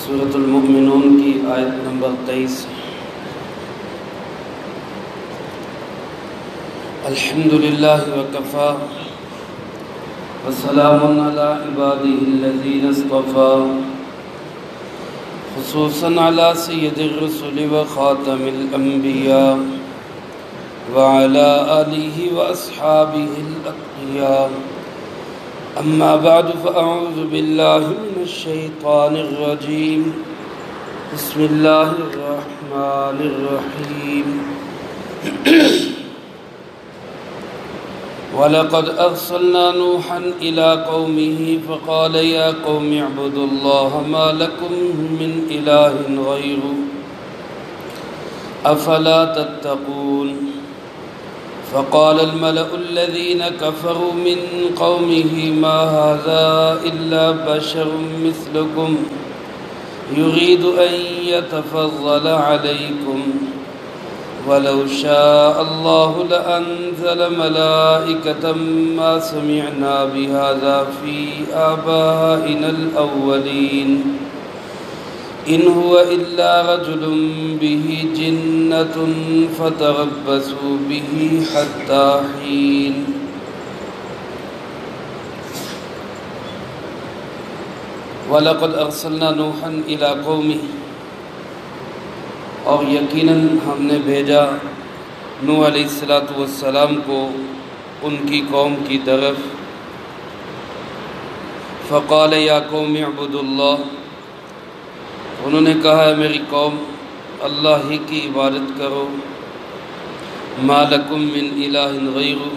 سورۃ المؤمنون کی آیت نمبر 23۔ الحمدللہ وکفی وسلام علی عبادہ الذین اصطفی، خصوصاً علی سید الرسل وخاتم الانبیاء وعلی آلہ واصحابہ الاتقیاء۔ اما بعد فاعوذ باللہ من الشیطان الرجیم، بسم اللہ الرحمن الرحیم۔ وَلَقَدْ أَرْسَلْنَا نُوحًا إِلَىٰ قَوْمِهِ فَقَالَ يَا قَوْمِ اعْبُدُوا اللَّهَ مَا لَكُمْ مِنْ إِلَٰهٍ غَيْرُهُ أَفَلَا تَتَّقُونَ۔ فَقَالَ الْمَلَأُ الَّذِينَ كَفَرُوا مِنْ قَوْمِهِ مَا هَٰذَا إِلَّا بَشَرٌ مِثْلُكُمْ يُرِيدُ أَن يَتَفَضَّلَ عَلَيْكُمْ وَلَوْ شَاءَ اللَّهُ لَأَنزَلَ مَلَائِكَةً مَّا سَمِعْنَا بِهَٰذَا فِي آبَائِنَا الْأَوَّلِينَ إِنْ هُوَ إِلَّا رَجُلٌ بِهِ جِنَّةٌ فَتَرَبَّصُوا بِهِ حَتَّىٰ حِينٍ۔ وَلَقَدْ أَرْسَلْنَا نُوحًا إِلَىٰ قَوْمِهِ، اور یقیناً ہم نے بھیجا نوح علیہ السلام کو ان کی قوم کی طرف۔ فقال یا قوم اعبدوا اللہ، انہوں نے کہا ہے میری قوم اللہ ہی کی عبادت کرو۔ ما لکم من الہ غیرہ،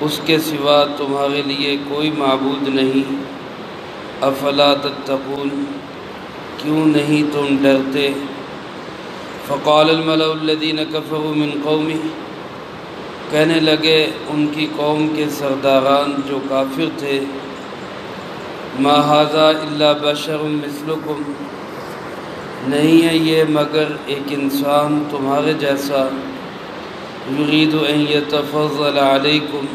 اس کے سوا تمہارے لیے کوئی معبود نہیں۔ افلا تتقون، کیوں نہیں تم ڈرتے؟ فقال الملأ الذین کفروا من قومہ، کہنے لگے ان کی قوم کے سرداران جو کافر تھے، ما ھذا الا بشر مثلکم، نہیں ہے یہ مگر ایک انسان تمہارے جیسا، یرید ان یتفضل علیکم،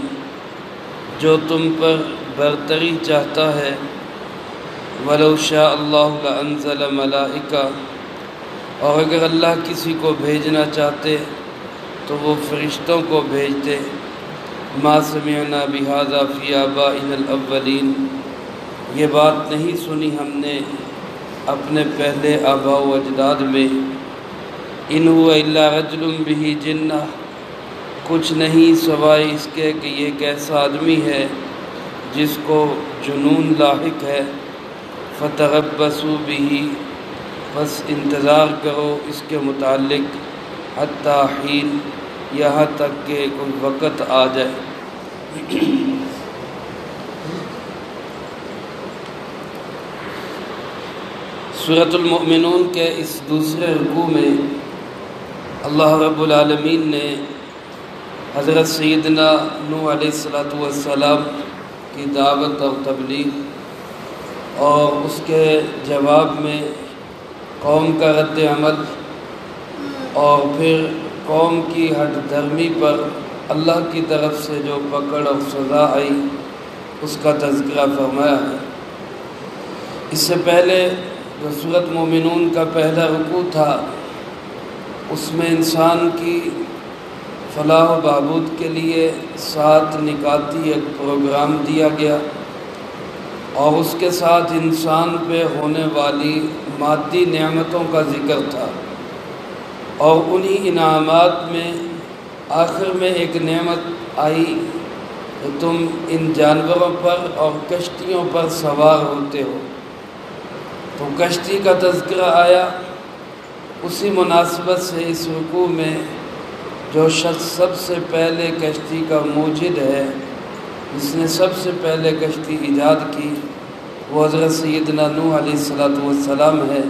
جو تم پر برتری چاہتا ہے۔ ولو شاء اللہ لانزل ملائکہ، اور اگر اللہ کسی کو بھیجنا چاہتے تو وہ فرشتوں کو بھیجتے۔ ما سمعنا بہذا فی آبائنا الاولین، یہ بات نہیں سنی ہم نے اپنے پہلے آباء و اجداد میں۔ ان هو الا رجل بہ جنہ، کچھ نہیں سوائے اس کے کہ یہ ایک ایسا آدمی ہے جس کو جنون لاحق ہے۔ فتربصوا بہ، بس انتظار کرو اس کے متعلق، حتیٰ حین، یہاں تک کہ کوئی وقت آ جائے۔ سورۃ المؤمنون کے اس دوسرے رکوع میں اللہ رب العالمین نے حضرت سیدنا نوح علیہ السلام کی دعوت اور تبلیغ اور اس کے جواب میں قوم کا رد عمل اور پھر قوم کی ہٹ دھرمی پر اللہ کی طرف سے جو پکڑ اور سزا آئی اس کا تذکرہ فرمایا ہے۔ اس سے پہلے جو سورۃ مومنون کا پہلا رکوع تھا اس میں انسان کی فلاح و بہبود کے لیے 7 نکاتی ایک پروگرام دیا گیا، اور اس کے ساتھ انسان پہ ہونے والی مادی نعمتوں کا ذکر تھا، اور انہی انعامات میں آخر میں ایک نعمت آئی کہ تم ان جانوروں پر اور کشتیوں پر سوار ہوتے ہو، تو کشتی کا تذکرہ آیا۔ اسی مناسبت سے اس رکوع میں جو شخص سب سے پہلے کشتی کا موجد ہے، جس نے سب سے پہلے کشتی ایجاد کی، وہ حضرت سیدنا نوح علیہ السلام ہے۔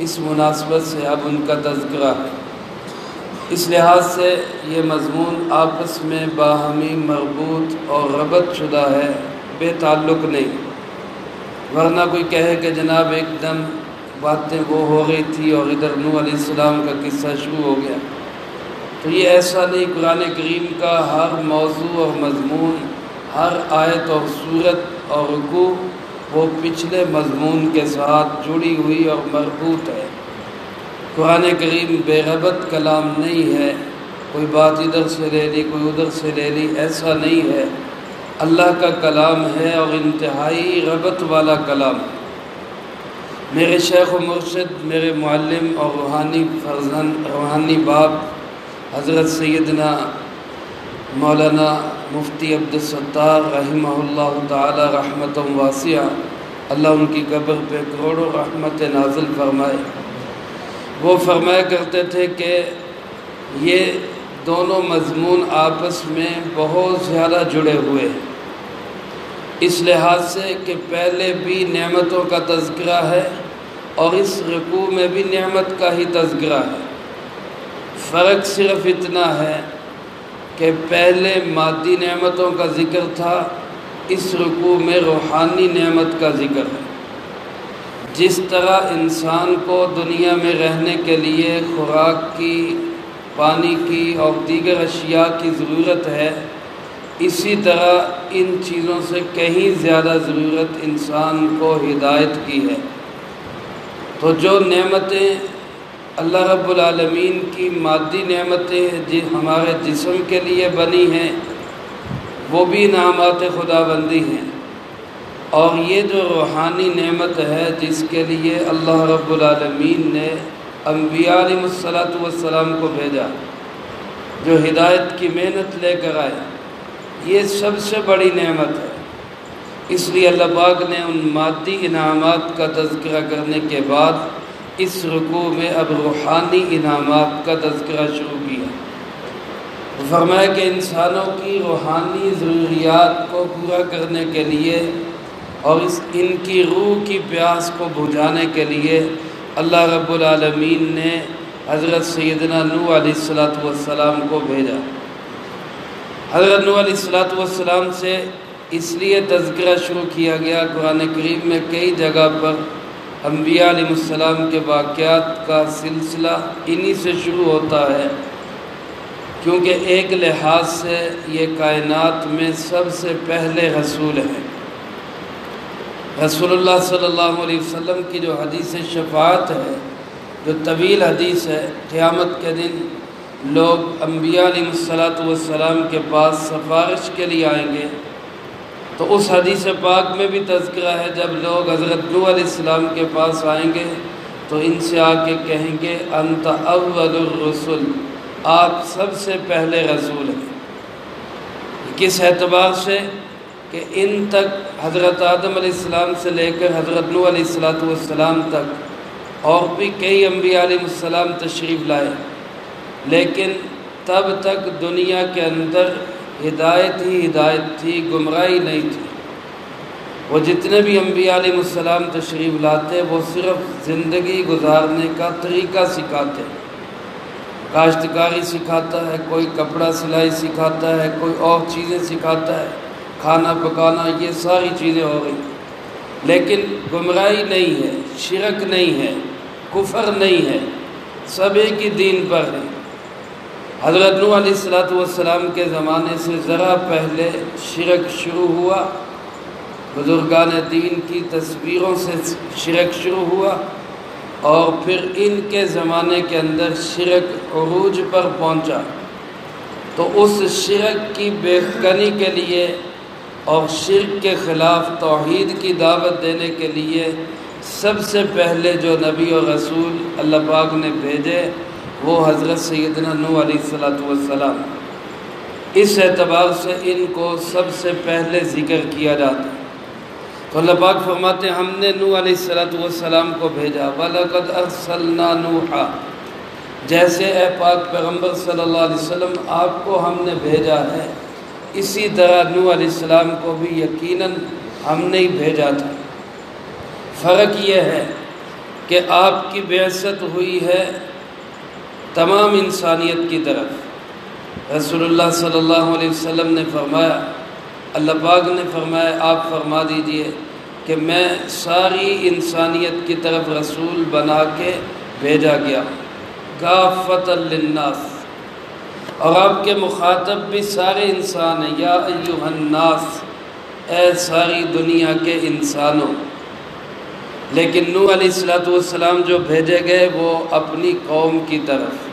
اس مناسبت سے اب ان کا تذکرہ ہے۔ اس لحاظ سے یہ مضمون آپس میں باہمی مربوط اور ربط شدہ ہے، بے تعلق نہیں، ورنہ کوئی کہے کہ جناب ایک دم باتیں وہ ہو گئی تھی اور ادھر نوح علیہ السلام کا قصہ شروع ہو گیا، تو یہ ایسا نہیں۔ قرآن کریم کا ہر موضوع اور مضمون، ہر آیت اور سورت اور رکوع وہ پچھلے مضمون کے ساتھ جڑی ہوئی اور مربوط ہے۔ قرآن کریم بے ربط کلام نہیں ہے، کوئی بات ادھر سے لے لی کوئی ادھر سے لے لی، ایسا نہیں ہے۔ اللہ کا کلام ہے اور انتہائی ربط والا کلام۔ میرے شیخ و مرشد، میرے معلم اور روحانی فرزند، روحانی باپ حضرت سیدنا مولانا مفتی عبدالستار رحمہ اللہ تعالی رحمۃ واسعہ، اللہ ان کی قبر پہ کروڑوں رحمت نازل فرمائے، وہ فرمایا کرتے تھے کہ یہ دونوں مضمون آپس میں بہت زیادہ جڑے ہوئے ہیں، اس لحاظ سے کہ پہلے بھی نعمتوں کا تذکرہ ہے اور اس رکوع میں بھی نعمت کا ہی تذکرہ ہے۔ فرق صرف اتنا ہے کہ پہلے مادی نعمتوں کا ذکر تھا، اس رکوع میں روحانی نعمت کا ذکر ہے۔ جس طرح انسان کو دنیا میں رہنے کے لیے خوراک کی، پانی کی اور دیگر اشیاء کی ضرورت ہے، اسی طرح ان چیزوں سے کہیں زیادہ ضرورت انسان کو ہدایت کی ہے۔ تو جو نعمتیں اللہ رب العالمین کی مادی نعمتیں ہمارے جسم کے لیے بنی ہیں، وہ بھی انعامات خدا بندی ہیں، اور یہ جو روحانی نعمت ہے جس کے لیے اللہ رب العالمین نے انبیاء علیہ السلام کو بھیجا، جو ہدایت کی محنت لے کر آئے، یہ سب سے بڑی نعمت ہے۔ اس لیے اللہ پاک نے ان مادی انعامات کا تذکرہ کرنے کے بعد اس رکوع میں اب روحانی انعامات کا تذکرہ شروع کیا۔ فرمایا کہ انسانوں کی روحانی ضروریات کو پورا کرنے کے لیے اور ان کی روح کی پیاس کو بجھانے کے لیے اللہ رب العالمین نے حضرت سیدنا نوح علیہ السلام کو بھیجا۔ حضرت نوح علیہ السلام سے اس لیے تذکرہ شروع کیا گیا، قرآن کریم میں کئی جگہ پر انبیاء علیہ السلام کے واقعات کا سلسلہ انہی سے شروع ہوتا ہے، کیونکہ ایک لحاظ سے یہ کائنات میں سب سے پہلے رسول ہیں۔ رسول اللہ صلی اللہ علیہ وسلم کی جو حدیث شفاعت ہے، جو طویل حدیث ہے، قیامت کے دن لوگ انبیاء علیہ السلام کے پاس سفارش کے لیے آئیں گے، تو اس حدیث پاک میں بھی تذکرہ ہے، جب لوگ حضرت نوح علیہ السلام کے پاس آئیں گے تو ان سے آ کے کہیں گے انت اول الرسل، آپ سب سے پہلے رسول ہیں۔ کس اعتبار سے؟ کہ ان تک حضرت آدم علیہ السلام سے لے کر حضرت نوح علیہ السلام تک اور بھی کئی انبیاء علیہ السلام تشریف لائے، لیکن تب تک دنیا کے اندر ہدایت ہی ہدایت تھی، گمراہی نہیں تھی۔ وہ جتنے بھی انبیاء علیہ السلام تشریف لاتے وہ صرف زندگی گزارنے کا طریقہ سکھاتے، کاشتکاری سکھاتا ہے، کوئی کپڑا سلائی سکھاتا ہے، کوئی اور چیزیں سکھاتا ہے، کھانا پکانا، یہ ساری چیزیں ہو رہی، لیکن گمراہی نہیں ہے، شرک نہیں ہے، کفر نہیں ہے، سب ایک ہی دین پر ہے۔ حضرت نوح علیہ السلام کے زمانے سے ذرا پہلے شرک شروع ہوا، بزرگان دین کی تصویروں سے شرک شروع ہوا، اور پھر ان کے زمانے کے اندر شرک عروج پر پہنچا۔ تو اس شرک کی بے کنی کے لیے اور شرک کے خلاف توحید کی دعوت دینے کے لیے سب سے پہلے جو نبی اور رسول اللہ پاک نے بھیجے وہ حضرت سیدنا نوح علیہ السلام، اس اعتبار سے ان کو سب سے پہلے ذکر کیا جاتا ہے۔ تو اللہ پاک فرماتے ہیں ہم نے نوح علیہ السلام کو بھیجا، وَلَقَدْ أَرْسَلْنَا نُوحًا، جیسے اے پاک پیغمبر صلی اللہ علیہ وسلم آپ کو ہم نے بھیجا ہے، اسی طرح نوح علیہ السلام کو بھی یقیناً ہم نے ہی بھیجا تھا۔ فرق یہ ہے کہ آپ کی بعثت ہوئی ہے تمام انسانیت کی طرف۔ رسول اللہ صلی اللہ علیہ وسلم نے فرمایا، اللہ پاک نے فرمایا آپ فرما دیجئے کہ میں ساری انسانیت کی طرف رسول بنا کے بھیجا گیا، کافۃ للناس، اور آپ کے مخاطب بھی سارے انسان ہیں، یا ایھا الناس، اے ساری دنیا کے انسانوں۔ لیکن نوح علیہ السلام جو بھیجے گئے وہ اپنی قوم کی طرف،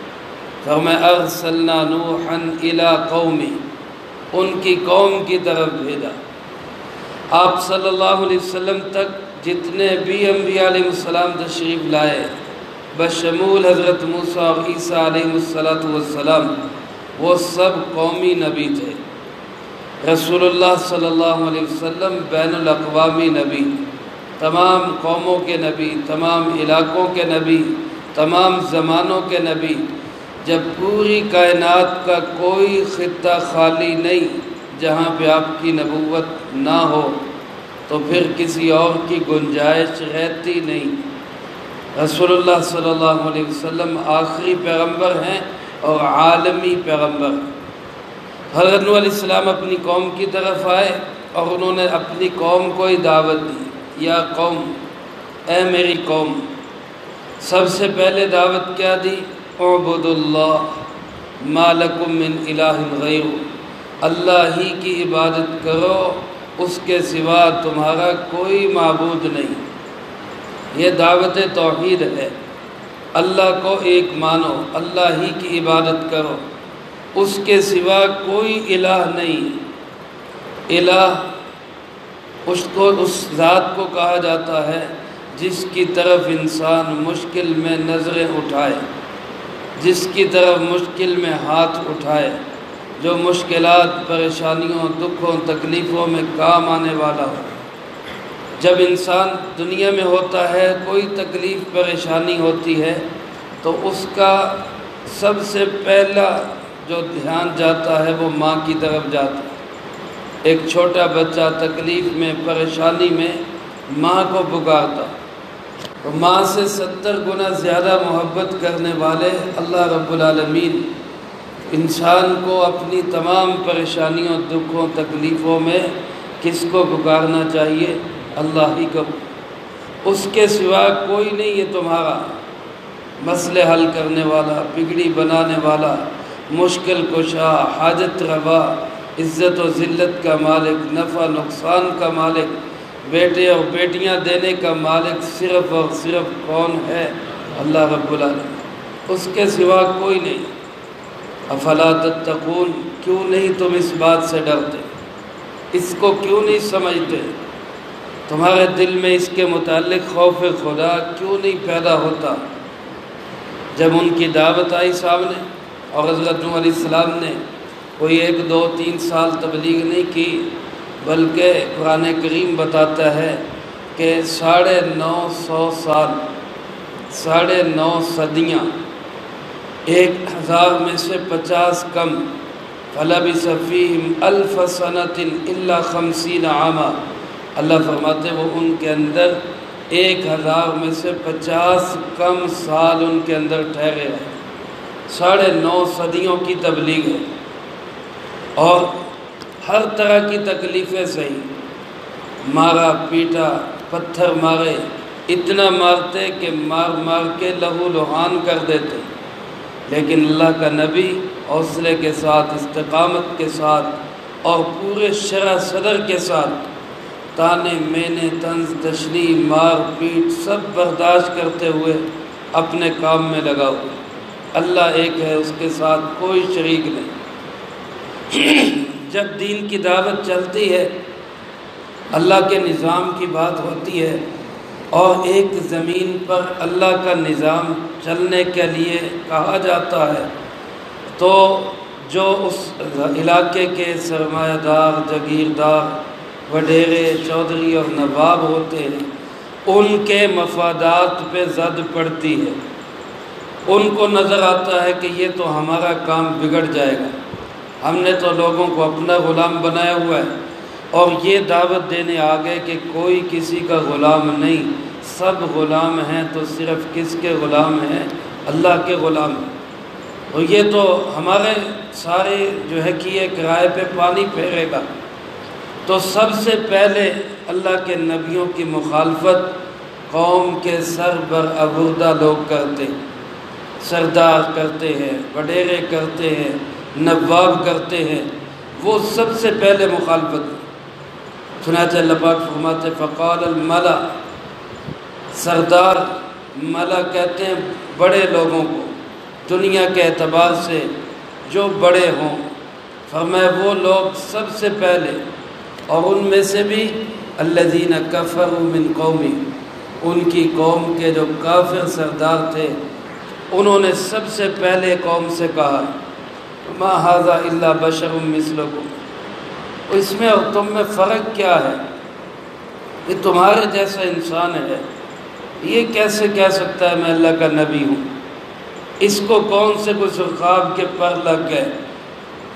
فرمایا ارسلنا نوحا الی قومی، ان کی قوم کی طرف بھیجا۔ آپ صلی اللہ علیہ وسلم تک جتنے بھی انبیاء علیہ السلام تشریف لائے بشمول حضرت موسیٰ اور عیسیٰ علیہ السلام، وہ سب قومی نبی تھے۔ رسول اللہ صلی اللہ علیہ وسلم بین الاقوامی نبی، تمام قوموں کے نبی، تمام علاقوں کے نبی، تمام زمانوں کے نبی۔ جب پوری کائنات کا کوئی خطہ خالی نہیں جہاں پہ آپ کی نبوت نہ ہو تو پھر کسی اور کی گنجائش رہتی نہیں۔ رسول اللہ صلی اللہ علیہ وسلم آخری پیغمبر ہیں اور عالمی پیغمبر۔ حضرت نوح علیہ السلام اپنی قوم کی طرف آئے اور انہوں نے اپنی قوم کو ہی دعوت دی، یا قوم، اے میری قوم۔ سب سے پہلے دعوت کیا دی؟ اعبدوا اللہ ما لکم من الہ غیر، اللہ ہی کی عبادت کرو، اس کے سوا تمہارا کوئی معبود نہیں۔ یہ دعوت توحید ہے، اللہ کو ایک مانو، اللہ ہی کی عبادت کرو، اس کے سوا کوئی الہ نہیں۔ الہ اس ذات کو کہا جاتا ہے جس کی طرف انسان مشکل میں نظریں اٹھائے، جس کی طرف مشکل میں ہاتھ اٹھائے، جو مشکلات، پریشانیوں، دکھوں، تکلیفوں میں کام آنے والا ہو۔ جب انسان دنیا میں ہوتا ہے، کوئی تکلیف پریشانی ہوتی ہے تو اس کا سب سے پہلا جو دھیان جاتا ہے وہ ماں کی طرف جاتا ہے۔ ایک چھوٹا بچہ تکلیف میں، پریشانی میں ماں کو پکارتا، تو ماں سے 70 گنا زیادہ محبت کرنے والے اللہ رب العالمین انسان کو اپنی تمام پریشانیوں، دکھوں، تکلیفوں میں کس کو پکارنا چاہیے؟ اللہ ہی کو۔ اس کے سوا کوئی نہیں ہے تمہارا مسئلے حل کرنے والا، بگڑی بنانے والا، مشکل کشا، حاجت روا، عزت و ذلت کا مالک، نفع نقصان کا مالک، بیٹے اور بیٹیاں دینے کا مالک صرف اور صرف کون ہے؟ اللہ رب العالمین، اس کے سوا کوئی نہیں۔ افلا تتقون، کیوں نہیں تم اس بات سے ڈرتے؟ اس کو کیوں نہیں سمجھتے؟ تمہارے دل میں اس کے متعلق خوف خدا کیوں نہیں پیدا ہوتا؟ جب ان کی دعوت آئی سامنے اور حضرت نوح علیہ السلام نے کوئی 1 2 3 سال تبلیغ نہیں کی، بلکہ قرآن کریم بتاتا ہے کہ 950 سال، 9.5 صدیاں، 1000 میں سے 50 کم، فَلَبِثَ فِيهِمْ أَلْفَ سَنَةٍ إِلَّا 50 عَامًا۔ اللہ فرماتے وہ ان کے اندر 1000 میں سے 50 کم سال ان کے اندر ٹھہرے ہیں۔ 9.5 صدیوں کی تبلیغ ہے، اور ہر طرح کی تکلیفیں سہی، مارا پیٹا، پتھر مارے، اتنا مارتے کہ مار مار کے لہو لہان کر دیتے، لیکن اللہ کا نبی حوصلے کے ساتھ، استقامت کے ساتھ اور پورے شرح صدر کے ساتھ تانے مینے، طنز تشنیع، مار پیٹ سب برداشت کرتے ہوئے اپنے کام میں لگا ہوا۔ اللہ ایک ہے، اس کے ساتھ کوئی شریک نہیں۔ جب دین کی دعوت چلتی ہے، اللہ کے نظام کی بات ہوتی ہے، اور ایک زمین پر اللہ کا نظام چلنے کے لیے کہا جاتا ہے، تو جو اس علاقے کے سرمایہ دار، جاگیردار، وڈیرے، چودھری اور نواب ہوتے ہیں، ان کے مفادات پہ زد پڑتی ہے۔ ان کو نظر آتا ہے کہ یہ تو ہمارا کام بگڑ جائے گا، ہم نے تو لوگوں کو اپنا غلام بنایا ہوا ہے، اور یہ دعوت دینے آگے کہ کوئی کسی کا غلام نہیں، سب غلام ہیں، تو صرف کس کے غلام ہیں؟ اللہ کے غلام ہیں۔ اور یہ تو ہمارے سارے جو ہے کیے کرائے پہ پانی پھیرے گا۔ تو سب سے پہلے اللہ کے نبیوں کی مخالفت قوم کے سربراہ لوگ کرتے ہیں، سردار کرتے ہیں، وڈیرے کرتے ہیں، نواب کرتے ہیں، وہ سب سے پہلے مخالفت۔ چنانچہ اللہ پاک فرماتے فقال الملا، سردار ملا کہتے ہیں بڑے لوگوں کو دنیا کے اعتبار سے جو بڑے ہوں، فرمایا وہ لوگ سب سے پہلے، اور ان میں سے بھی الذین کفروا من قومی، ان کی قوم کے جو کافر سردار تھے انہوں نے سب سے پہلے قوم سے کہا ما ھذا الا بشر مثلکم، اس میں اور تم میں فرق کیا ہے؟ یہ تمہارے جیسا انسان ہے، یہ کیسے کہہ سکتا ہے میں اللہ کا نبی ہوں؟ اس کو کون سے کوئی خواب کے پر لگ گئے،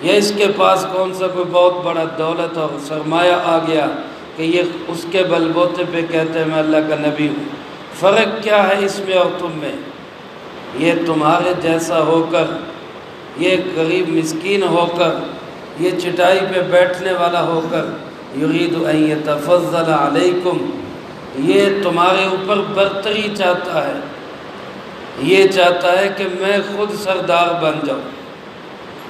یا اس کے پاس کون سا کوئی بہت بڑا دولت اور سرمایہ آ گیا کہ یہ اس کے بل بوتے پہ کہتے ہیں میں اللہ کا نبی ہوں؟ فرق کیا ہے اس میں اور تم میں؟ یہ تمہارے جیسا ہو کر، یہ غریب مسکین ہو کر، یہ چٹائی پہ بیٹھنے والا ہو کر، یرید ان یتفضل علیکم، یہ تمہارے اوپر برتری چاہتا ہے، یہ چاہتا ہے کہ میں خود سردار بن جاؤں۔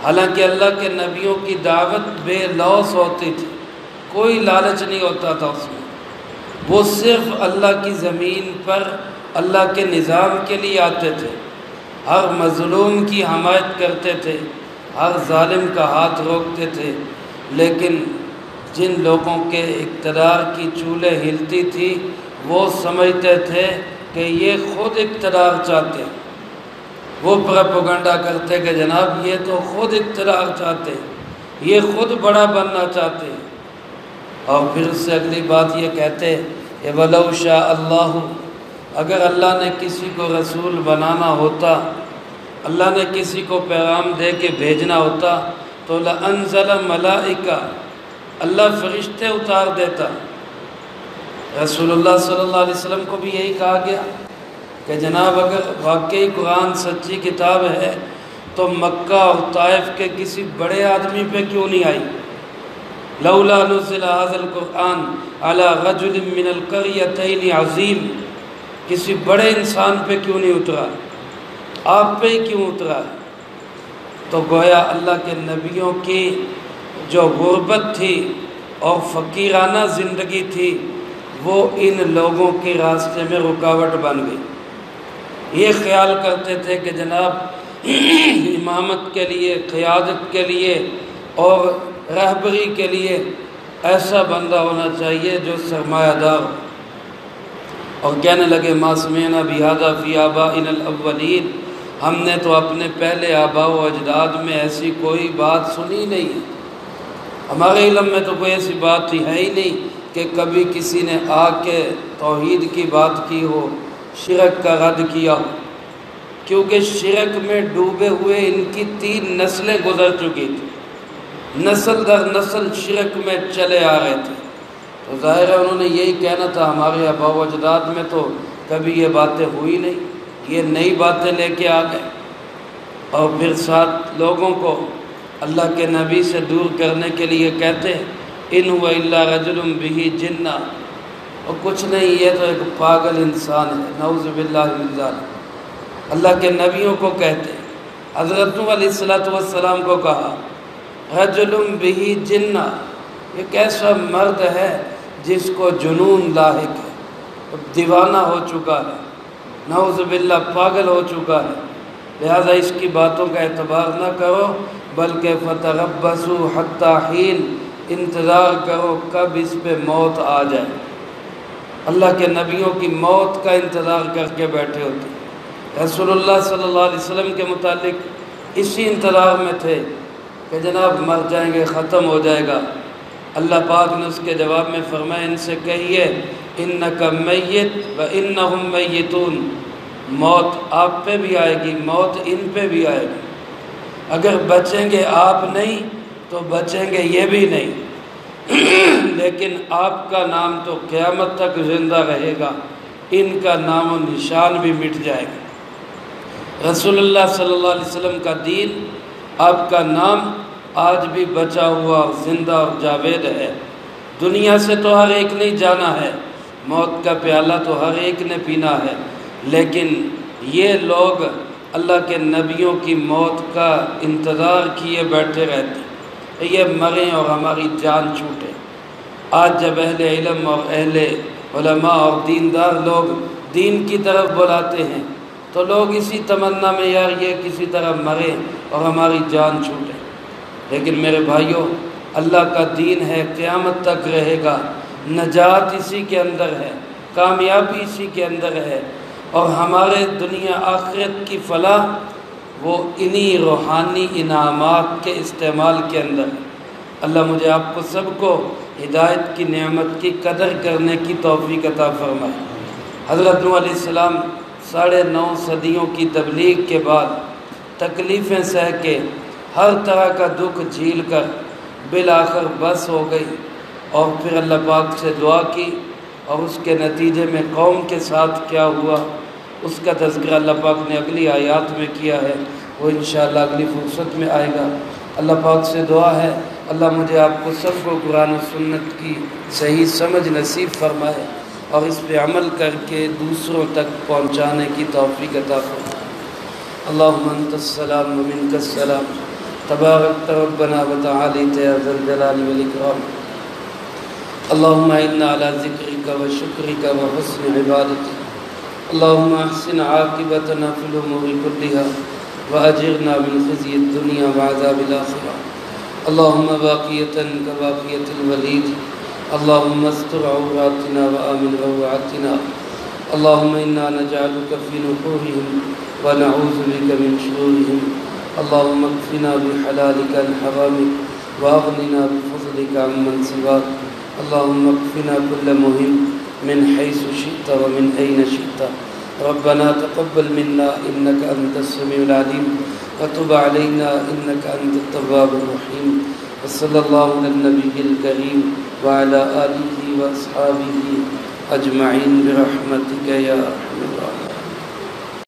حالانکہ اللہ کے نبیوں کی دعوت بے لوث ہوتی تھی، کوئی لالچ نہیں ہوتا تھا اس میں، وہ صرف اللہ کی زمین پر اللہ کے نظام کے لیے آتے تھے، ہر مظلوم کی حمایت کرتے تھے، ہر ظالم کا ہاتھ روکتے تھے۔ لیکن جن لوگوں کے اقتدار کی چولیں ہلتی تھی وہ سمجھتے تھے کہ یہ خود اقتدار چاہتے ہیں، وہ پروپیگنڈا کرتے کہ جناب یہ تو خود اقتدار چاہتے ہیں، یہ خود بڑا بننا چاہتے ہیں۔ اور پھر اس سے اگلی بات یہ کہتے کہ وَلَوْ شَاءَ اللَّهُ، اگر اللہ نے کسی کو رسول بنانا ہوتا، اللہ نے کسی کو پیغام دے کے بھیجنا ہوتا تو لَأَنزَلَ مَلَائِكَةً، اللہ فرشتے اتار دیتا۔ رسول اللہ صلی اللہ علیہ وسلم کو بھی یہی کہا گیا کہ جناب اگر واقعی قرآن سچی کتاب ہے تو مکہ اور طائف کے کسی بڑے آدمی پہ کیوں نہیں آئی؟ لولا نزل هذا القرآن على رجل من القريتين عظیم، کسی بڑے انسان پہ کیوں نہیں اترا، آپ پہ ہی کیوں اترا؟ تو گویا اللہ کے نبیوں کی جو غربت تھی اور فقیرانہ زندگی تھی وہ ان لوگوں کے راستے میں رکاوٹ بن گئی۔ یہ خیال کرتے تھے کہ جناب امامت کے لیے، قیادت کے لیے اور رہبری کے لیے ایسا بندہ ہونا چاہیے جو سرمایہ دار ہو، اور کہنے لگے ما سمعنا بہذا فی آبائنا الاولین، ہم نے تو اپنے پہلے آباء و اجداد میں ایسی کوئی بات سنی نہیں ہے، ہمارے علم میں تو کوئی ایسی بات ہی ہے ہی نہیں کہ کبھی کسی نے آ کے توحید کی بات کی ہو، شرک کا رد کیا ہو، کیونکہ شرک میں ڈوبے ہوئے ان کی 3 نسلیں گزر چکی تھیں، نسل در نسل شرک میں چلے آ رہے تھے، تو ظاہر ہے انہوں نے یہی کہنا تھا ہمارے آباء و اجداد میں تو کبھی یہ باتیں ہوئی نہیں، یہ نئی باتیں لے کے آ گئے۔ اور پھر ساتھ لوگوں کو اللہ کے نبی سے دور کرنے کے لیے کہتے ہیں ان هو الا رجل به جنہ، اور کچھ نہیں یہ تو ایک پاگل انسان ہے، نعوذ باللہ من ذالک۔ اللہ کے نبیوں کو کہتے ہیں، حضرت نوح علیہ السلام کو کہا رجل به جنہ، یہ کیسا مرد ہے جس کو جنون لاحق ہے، دیوانہ ہو چکا ہے، نعوذ باللہ پاگل ہو چکا ہے، لہذا اس کی باتوں کا اعتبار نہ کرو بلکہ فتربصوا حتی حین، انتظار کرو کب اس پہ موت آ جائے۔ اللہ کے نبیوں کی موت کا انتظار کر کے بیٹھے ہوتے، رسول اللہ صلی اللہ علیہ وسلم کے متعلق اسی انتظار میں تھے کہ جناب مر جائیں گے، ختم ہو جائے گا۔ اللہ پاک نے اس کے جواب میں فرمایا ان سے کہیے انک میت و انہم میتون، موت آپ پہ بھی آئے گی، موت ان پہ بھی آئے گی، اگر بچیں گے آپ نہیں تو بچیں گے یہ بھی نہیں، لیکن آپ کا نام تو قیامت تک زندہ رہے گا، ان کا نام و نشان بھی مٹ جائے گا۔ رسول اللہ صلی اللہ علیہ وسلم کا دین، آپ کا نام آج بھی بچا ہوا اور زندہ اور جاوید ہے۔ دنیا سے تو ہر ایک نے جانا ہے، موت کا پیالہ تو ہر ایک نے پینا ہے، لیکن یہ لوگ اللہ کے نبیوں کی موت کا انتظار کیے بیٹھے رہتے ہیں، یہ مریں اور ہماری جان چھوٹے۔ آج جب اہل علم اور اہل علماء اور دیندار لوگ دین کی طرف بلاتے ہیں تو لوگ اسی تمنا میں یار یہ کسی طرح مرے اور ہماری جان چھوٹے، لیکن میرے بھائیوں اللہ کا دین ہے، قیامت تک رہے گا، نجات اسی کے اندر ہے، کامیابی اسی کے اندر ہے، اور ہمارے دنیا آخرت کی فلاح وہ انہی روحانی انعامات کے استعمال کے اندر ہے۔ اللہ مجھے آپ کو سب کو ہدایت کی نعمت کی قدر کرنے کی توفیق عطا فرمائے۔ حضرت نوح علیہ السلام 9.5 صدیوں کی تبلیغ کے بعد تکلیفیں سہ کے ہر طرح کا دکھ جھیل کر بالآخر بس ہو گئی، اور پھر اللہ پاک سے دعا کی، اور اس کے نتیجے میں قوم کے ساتھ کیا ہوا اس کا تذکرہ اللہ پاک نے اگلی آیات میں کیا ہے، وہ انشاءاللہ اگلی فرصت میں آئے گا۔ اللہ پاک سے دعا ہے اللہ مجھے آپ کو سب کو قرآن و سنت کی صحیح سمجھ نصیب فرمائے، اور اس پہ عمل کر کے دوسروں تک پہنچانے کی توفیق عطا فرمائے۔ اللہم انت السلام و منک السلام، تبارکت ربنا و تعالیت یا ذا الجلال والاکرام۔ اللہم اعنا علی ذکرک و شکرک و حسن عبادتک، اللہم احسن عاقبتنا فی الامور کلها واجرنا من خزی الدنیا وعذاب الآخرہ۔ اللہم باقیتا کباقیت الولید، اللہم استر عوراتنا وآمن روعاتنا، اللہم انا نجعلک فی نحورہم ونعوذ بک من شرورہم، اللہم اکفنا بحلالک عن حرامک واغننا بفضلک عمن سواک، اللہم اکفنا کل مہم من حیث شئت ومن این شئت، ربنا تقبل منا انك انت السميع العليم وتب علينا انك انت التواب الرحيم، وصلى الله على النبي الكريم وعلى آله واصحابه اجمعين برحمتك يا ارحم الراحمين۔